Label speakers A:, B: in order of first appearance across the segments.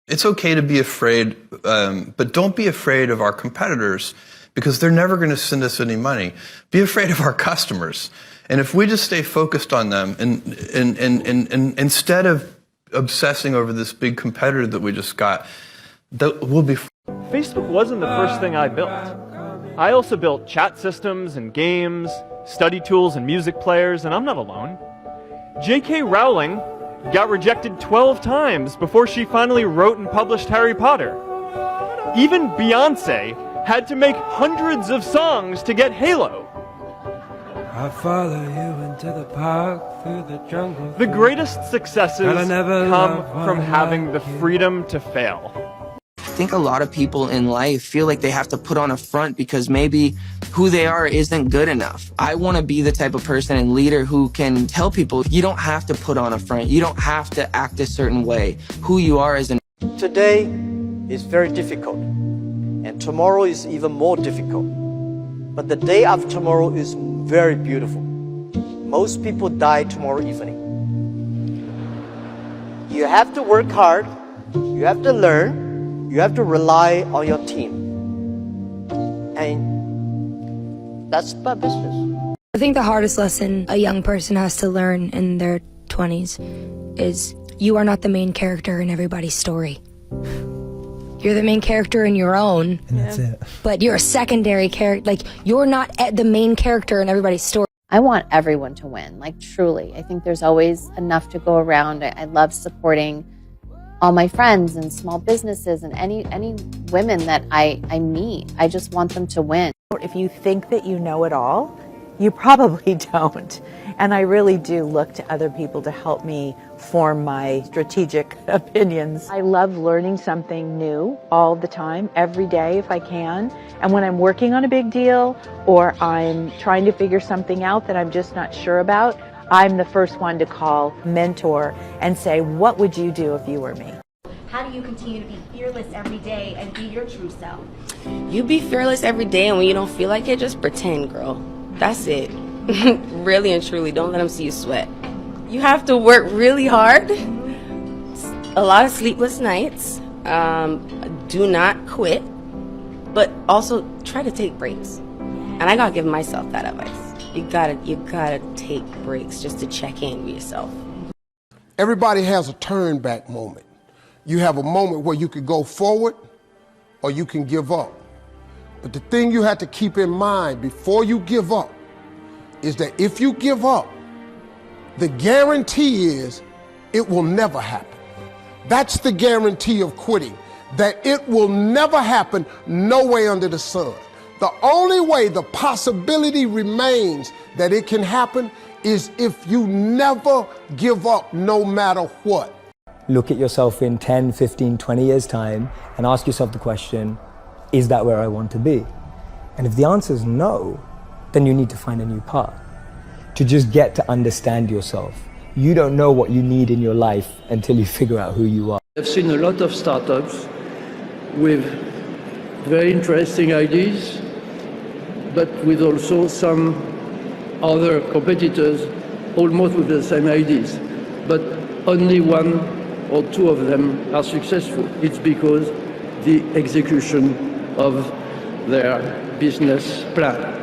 A: It's okay to be afraid, but don't be afraid of our competitors because they're never going to send us any money. Be afraid of our customers. And if we just stay focused on them and instead of obsessing over this big competitor that we just got, we'll be fine.
B: Facebook wasn't the first thing I built. I also built chat systems and games, study tools and music players, and I'm not alone. J.K. Rowling got rejected 12 times before she finally wrote and published Harry Potter. Even Beyoncé had to make hundreds of songs to get Halo.
C: I follow you into the park, through the jungle.
B: The greatest successes come from having the freedom to fail.
D: I think a lot of people in life feel like they have to put on a front because maybe who they are isn't good enough. I want to be the type of person and leader who can tell people you don't have to put on a front. You don't have to act a certain way. Who you are is an...
E: Today is very difficult, and tomorrow is even more difficult. But the day after tomorrow is very beautiful. Most people die tomorrow evening. You have to work hard, you have to learn, you have to rely on your team. And that's about business.
F: I think the hardest lesson a young person has to learn in their 20s is you are not the main character in everybody's story. You're the main character in your own.
G: And that's it.
F: But you're a secondary character. Like, you're not the main character in everybody's story.
H: I want everyone to win, like truly. I think there's always enough to go around. I love supporting all my friends and small businesses and any women that I meet. I just want them to win.
I: If you think that you know it all, you probably don't. And I really do look to other people to help me form my strategic opinions. I love learning something new all the time, every day if I can. And when I'm working on a big deal or I'm trying to figure something out that I'm just not sure about, I'm the first one to call mentor and say, what would you do if you were me?
J: How do you continue to be fearless every day and be your true self?
K: You be fearless every day, and when you don't feel like it, just pretend, girl. That's it. Really and truly, don't let them see you sweat. You have to work really hard. A lot of sleepless nights. Do not quit, but also try to take breaks. And I gotta give myself that advice. You gotta take breaks just to check in with yourself.
L: Everybody has a turn back moment. You have a moment where you could go forward or you can give up. But the thing you have to keep in mind before you give up is that if you give up, the guarantee is it will never happen. That's the guarantee of quitting, that it will never happen no way under the sun. The only way the possibility remains that it can happen is if you never give up no matter what.
G: Look at yourself in 10, 15, 20 years' time and ask yourself the question, is that where I want to be? And if the answer is no, then you need to find a new path. To just get to understand yourself. You don't know what you need in your life until you figure out who you are.
M: I've seen a lot of startups with very interesting ideas, but with also some other competitors almost with the same ideas. But only one or two of them are successful. It's because the execution of their business plan.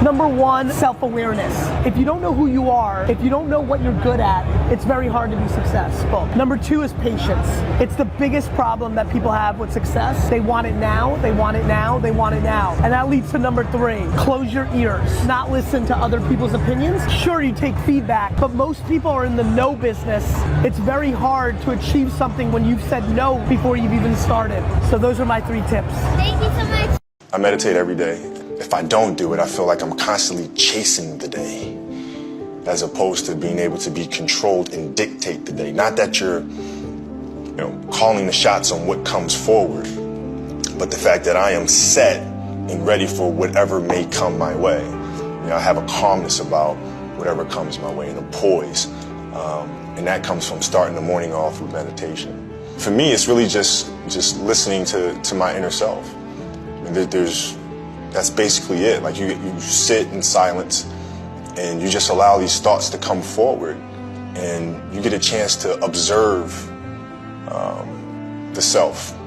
N: Number one, self-awareness. If you don't know who you are, if you don't know what you're good at, it's very hard to be successful. Number two is patience. It's the biggest problem that people have with success. They want it now, they want it now, they want it now. And that leads to number three, close your ears. Not listen to other people's opinions. Sure, you take feedback, but most people are in the no business. It's very hard to achieve something when you've said no before you've even started. So those are my 3 tips.
J: Thank you so much.
O: I meditate every day. If I don't do it, I feel like I'm constantly chasing the day, as opposed to being able to be controlled and dictate the day. Not that you're, calling the shots on what comes forward, but the fact that I am set and ready for whatever may come my way. I have a calmness about whatever comes my way and a poise, and that comes from starting the morning off with meditation. For me, it's really just listening to my inner self. That's basically it. Like you sit in silence and you just allow these thoughts to come forward and you get a chance to observe the self.